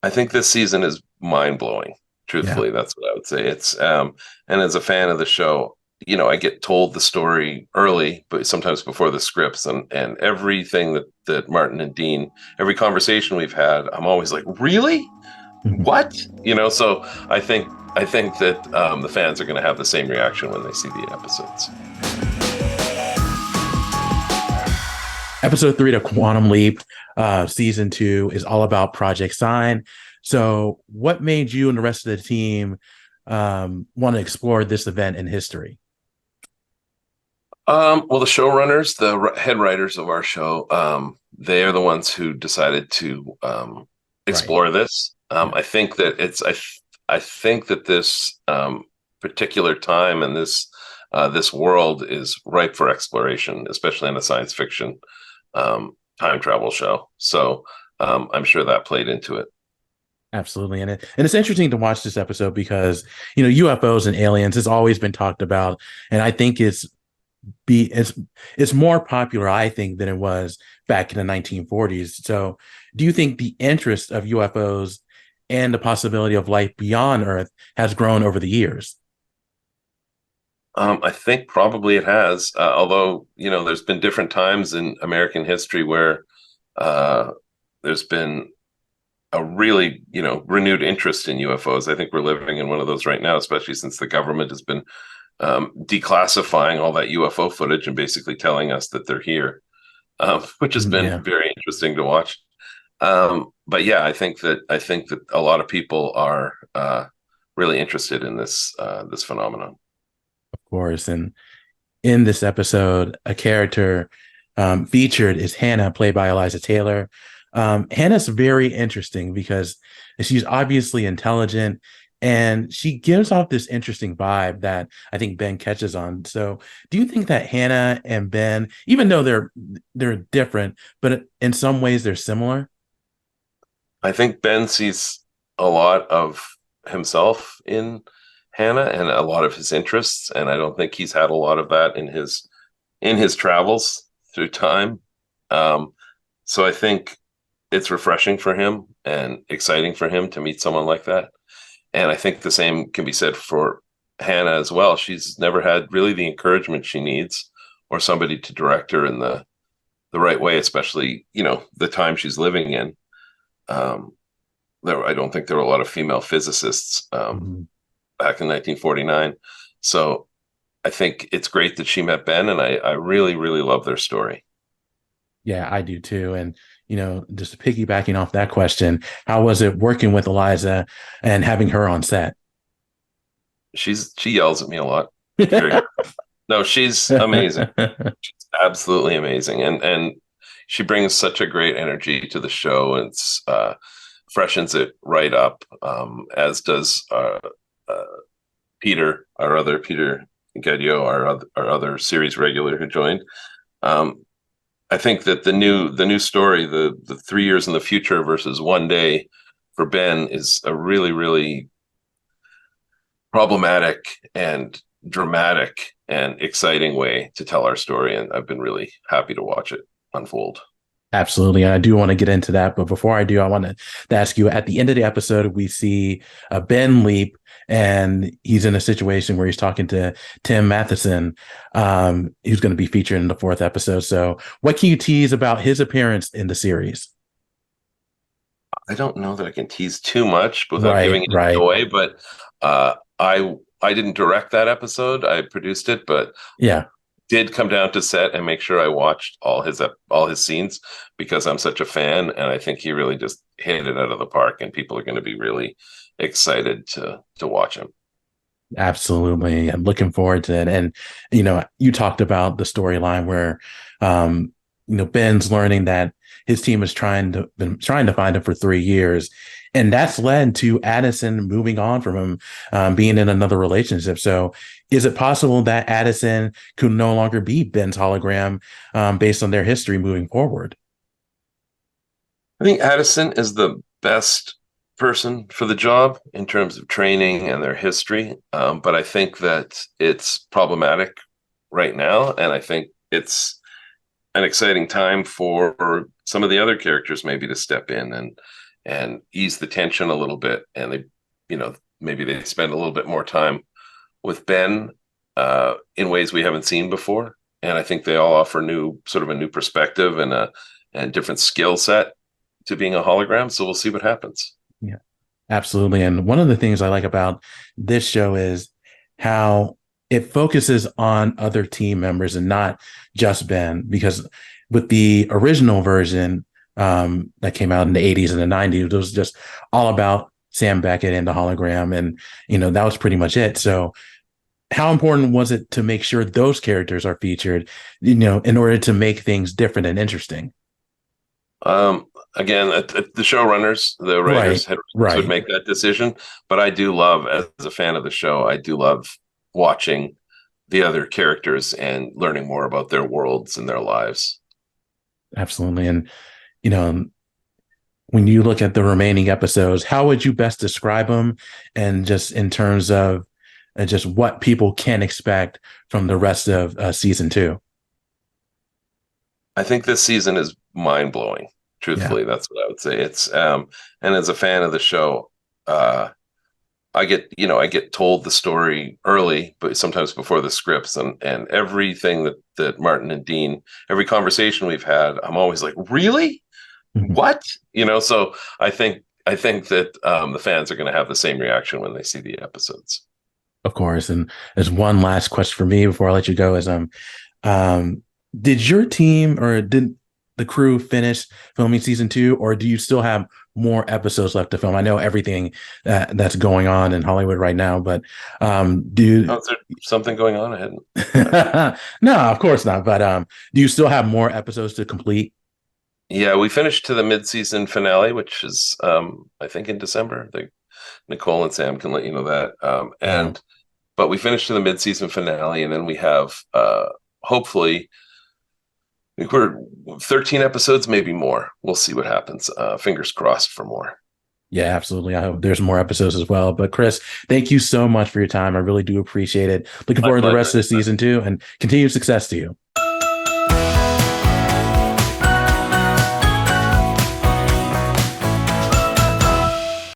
I think this season is mind blowing. Yeah. Truthfully, that's what I would say. It's and as a fan of the show, I get told the story early, but sometimes before the scripts, and everything that Martin and Dean, every conversation we've had, I'm always like, really? Mhm. What? So I think that the fans are going to have the same reaction when they see the episodes. Episode 3 to Quantum Leap, season 2 is all about Project Sign. So, what made you and the rest of the team want to explore this event in history? Well, the showrunners, the head writers of our show, they are the ones who decided to Right. explore this. Yeah. I think that this particular time and this world is ripe for exploration, especially in a science fiction time travel show. So I'm sure that played into it. Absolutely. And it's interesting to watch this episode because, UFOs and aliens has always been talked about. And I think be it's more popular, I think, than it was back in the 1940s. So do you think the interest of UFOs and the possibility of life beyond Earth has grown over the years? I think probably it has, although there's been different times in American history where uh, there's been a really renewed interest in UFOs. I think we're living in one of those right now, especially since the government has been declassifying all that UFO footage and basically telling us that they're here, which has been Yeah. very interesting to watch. But yeah, I think that a lot of people are really interested in this phenomenon. Of course. And in this episode, a character featured is Hannah, played by Eliza Taylor. Hannah's very interesting because she's obviously intelligent and she gives off this interesting vibe that I think Ben catches on. So, do you think that Hannah and Ben, even though they're different, but in some ways they're similar? I think Ben sees a lot of himself in Hannah and a lot of his interests, and I don't think he's had a lot of that in his travels through time. Um, so I think it's refreshing for him and exciting for him to meet someone like that. And I think the same can be said for Hannah as well. She's never had really the encouragement she needs or somebody to direct her in the right way, especially, the time she's living in. Um, I don't think there were a lot of female physicists Mhm. back in 1949. So I think it's great that she met Ben, and I really, really love their story. Yeah, I do too. And, just piggybacking off that question, how was it working with Eliza and having her on set? She yells at me a lot. No, she's amazing. She's absolutely amazing, and she brings such a great energy to the show. And it's freshens it right up, as does uh, our other Peter Gadiot, our other series regular who joined. Um, I think that the new story, the 3 years in the future versus one day for Ben, is a really, really problematic and dramatic and exciting way to tell our story, and I've been really happy to watch it unfold. Absolutely. And I do want to get into that. But before I do, I want to ask you at the end of the episode, we see Ben leap and he's in a situation where he's talking to Tim Matheson, who's going to be featured in the fourth episode. So, what can you tease about his appearance in the series? I don't know that I can tease too much without Right, giving it right. away, but I didn't direct that episode. I produced it, but Yeah, did come down to set and make sure I watched all his scenes because I'm such a fan, and I think he really just hit it out of the park, and people are going to be really excited to watch him. absolutely. I'm looking forward to it. And, you talked about the storyline where, Ben's learning that his team has been trying to find him for 3 years. And that's led to Addison moving on from him, being in another relationship. So is it possible that Addison could no longer be Ben's hologram, based on their history moving forward? I think Addison is the best person for the job in terms of training and their history, but I think that it's problematic right now, and I think it's an exciting time for some of the other characters maybe to step in and ease the tension a little bit. And they, maybe they spend a little bit more time with Ben in ways we haven't seen before. And I think they all offer a new perspective and different skill set to being a hologram. So we'll see what happens. Yeah, absolutely. And one of the things I like about this show is how it focuses on other team members and not just Ben, because with the original version that came out in the 80s and the 90s, it was just all about Sam Beckett and the hologram. And, that was pretty much it. So how important was it to make sure those characters are featured, in order to make things different and interesting? Again, the showrunners, the writers would make that decision. But I do love, as a fan of the show, I do love watching the other characters and learning more about their worlds and their lives. Absolutely. And, when you look at the remaining episodes, how would you best describe them? And just in terms of just what people can expect from the rest of season 2? I think this season is mind blowing. Truthfully, That's what I would say. It's and as a fan of the show, I get told the story early, but sometimes before the scripts, and everything that Martin and Dean, every conversation we've had, I'm always like, really? Mm-hmm. What? So I think that the fans are going to have the same reaction when they see the episodes. Of course. And there's one last question for me before I let you go is, did your team or did the crew finish filming season 2, or do you still have more episodes left to film? I know everything that's going on in Hollywood right now, but is there something going on? I hadn't. No, of course not. But do you still have more episodes to complete? Yeah, we finished to the mid-season finale, which is I think in December. Nicole and Sam can let you know that. But we finished to the mid-season finale, and then we have hopefully, I think we're 13 episodes, maybe more. We'll see what happens. Fingers crossed for more. Yeah, absolutely. I hope there's more episodes as well. But Chris, thank you so much for your time. I really do appreciate it. Looking forward to the rest of the season 2, and continued success to you.